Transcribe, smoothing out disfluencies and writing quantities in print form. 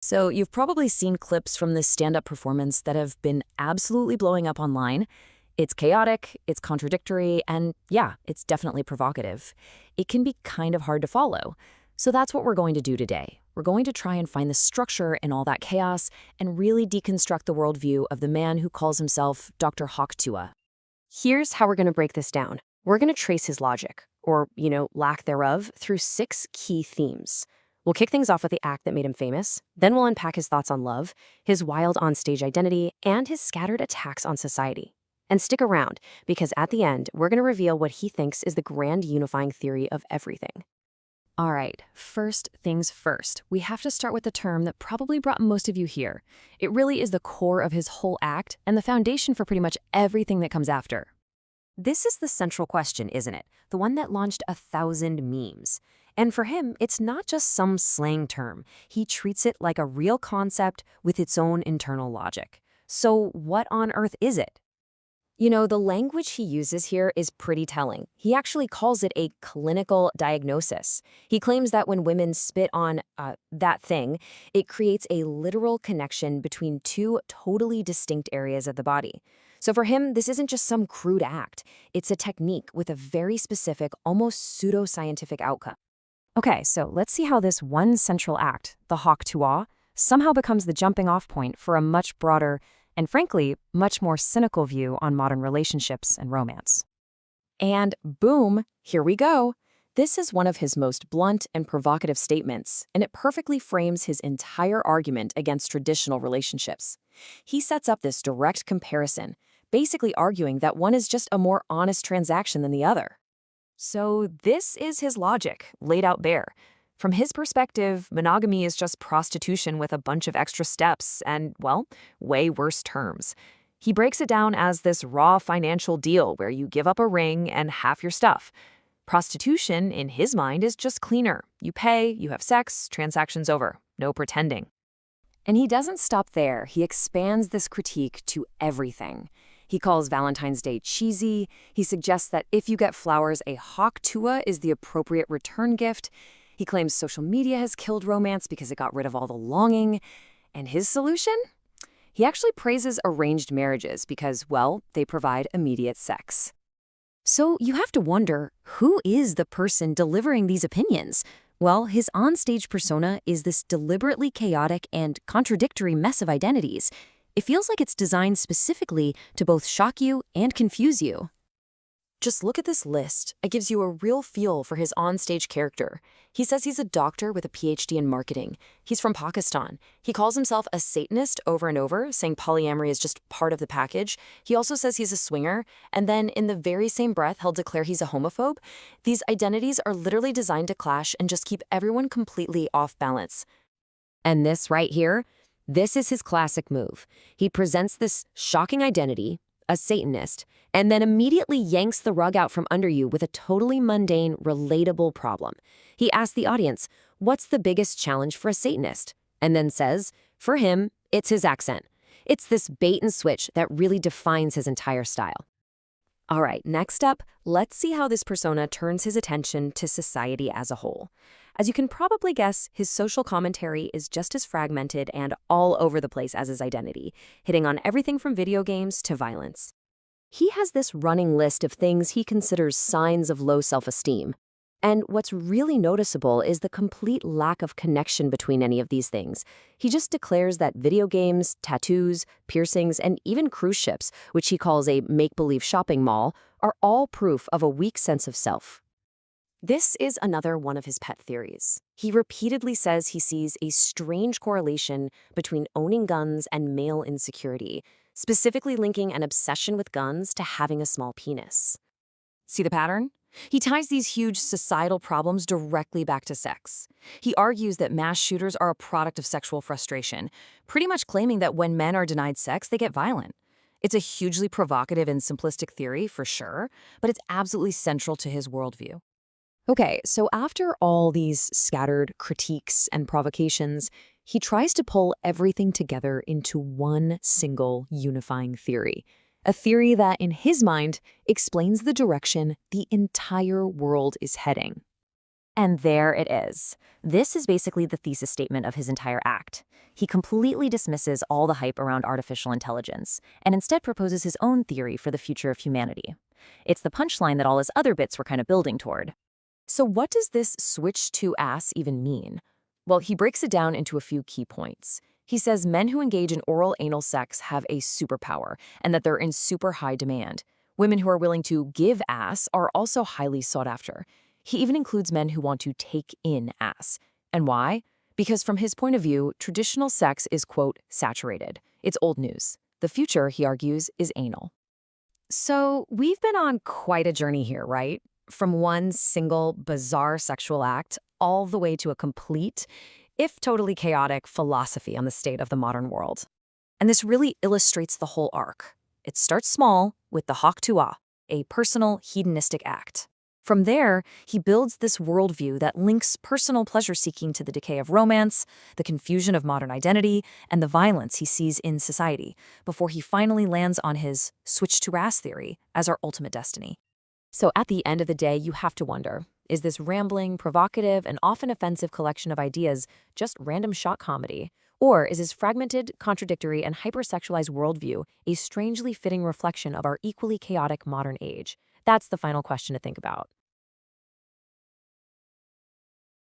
So you've probably seen clips from this stand-up performance that have been absolutely blowing up online. It's chaotic, it's contradictory, and yeah, it's definitely provocative. It can be kind of hard to follow. So that's what we're going to do today. We're going to try and find the structure in all that chaos and really deconstruct the worldview of the man who calls himself Dr. Tuah. Here's how we're going to break this down. We're going to trace his logic, or, lack thereof, through 6 key themes. We'll kick things off with the act that made him famous, then we'll unpack his thoughts on love, his wild on-stage identity, and his scattered attacks on society. And stick around, because at the end, we're going to reveal what he thinks is the grand unifying theory of everything. All right, first things first. We have to start with the term that probably brought most of you here. It really is the core of his whole act and the foundation for pretty much everything that comes after. This is the central question, isn't it? The one that launched 1,000 memes. And for him, it's not just some slang term. He treats it like a real concept with its own internal logic. So what on earth is it? The language he uses here is pretty telling. He actually calls it a clinical diagnosis. He claims that when women spit on that thing, it creates a literal connection between 2 totally distinct areas of the body. So for him, this isn't just some crude act. It's a technique with a very specific, almost pseudoscientific outcome. Okay, so let's see how this one central act, the Tuah, somehow becomes the jumping-off point for a much broader and frankly, much more cynical view on modern relationships and romance. And boom, here we go. This is one of his most blunt and provocative statements, and it perfectly frames his entire argument against traditional relationships. He sets up this direct comparison, basically arguing that one is just a more honest transaction than the other. So this is his logic, laid out there. From his perspective, monogamy is just prostitution with a bunch of extra steps and, well, way worse terms. He breaks it down as this raw financial deal where you give up a ring and half your stuff. Prostitution, in his mind, is just cleaner. You pay, you have sex, transaction's over. No pretending. And he doesn't stop there. He expands this critique to everything. He calls Valentine's Day cheesy. He suggests that if you get flowers, a Tuah is the appropriate return gift. He claims social media has killed romance because it got rid of all the longing. And his solution? He actually praises arranged marriages because, well, they provide immediate sex. So you have to wonder, who is the person delivering these opinions? Well, his onstage persona is this deliberately chaotic and contradictory mess of identities. It feels like it's designed specifically to both shock you and confuse you. Just look at this list. It gives you a real feel for his onstage character. He says he's a doctor with a PhD in marketing. He's from Pakistan. He calls himself a Satanist over and over, saying polyamory is just part of the package. He also says he's a swinger, and then in the very same breath, he'll declare he's a homophobe. These identities are literally designed to clash and just keep everyone completely off balance. And this right here, this is his classic move. He presents this shocking identity, a Satanist, and then immediately yanks the rug out from under you with a totally mundane, relatable problem. He asks the audience, what's the biggest challenge for a Satanist? And then says, for him, it's his accent. It's this bait and switch that really defines his entire style. All right, next up, let's see how this persona turns his attention to society as a whole. As you can probably guess, his social commentary is just as fragmented and all over the place as his identity, hitting on everything from video games to violence. He has this running list of things he considers signs of low self-esteem. And what's really noticeable is the complete lack of connection between any of these things. He just declares that video games, tattoos, piercings, and even cruise ships, which he calls a make-believe shopping mall, are all proof of a weak sense of self. This is another one of his pet theories. He repeatedly says he sees a strange correlation between owning guns and male insecurity, specifically linking an obsession with guns to having a small penis. See the pattern? He ties these huge societal problems directly back to sex. He argues that mass shooters are a product of sexual frustration, pretty much claiming that when men are denied sex, they get violent. It's a hugely provocative and simplistic theory, for sure, but it's absolutely central to his worldview. Okay, so after all these scattered critiques and provocations, he tries to pull everything together into one single unifying theory. A theory that, in his mind, explains the direction the entire world is heading. And there it is. This is basically the thesis statement of his entire act. He completely dismisses all the hype around artificial intelligence and instead proposes his own theory for the future of humanity. It's the punchline that all his other bits were kind of building toward. So what does this switch to ass even mean? Well, he breaks it down into a few key points. He says men who engage in oral anal sex have a superpower and that they're in super high demand. Women who are willing to give ass are also highly sought after. He even includes men who want to take in ass. And why? Because from his point of view, traditional sex is, quote, saturated. It's old news. The future, he argues, is anal. So we've been on quite a journey here, right? From one single bizarre sexual act all the way to a complete, if totally chaotic, philosophy on the state of the modern world. And this really illustrates the whole arc. It starts small with the Tuah, a personal hedonistic act. From there, he builds this worldview that links personal pleasure-seeking to the decay of romance, the confusion of modern identity, and the violence he sees in society, before he finally lands on his switch-to-ass theory as our ultimate destiny. So at the end of the day, you have to wonder, is this rambling, provocative, and often offensive collection of ideas just random shot comedy? Or is his fragmented, contradictory, and hypersexualized worldview a strangely fitting reflection of our equally chaotic modern age? That's the final question to think about.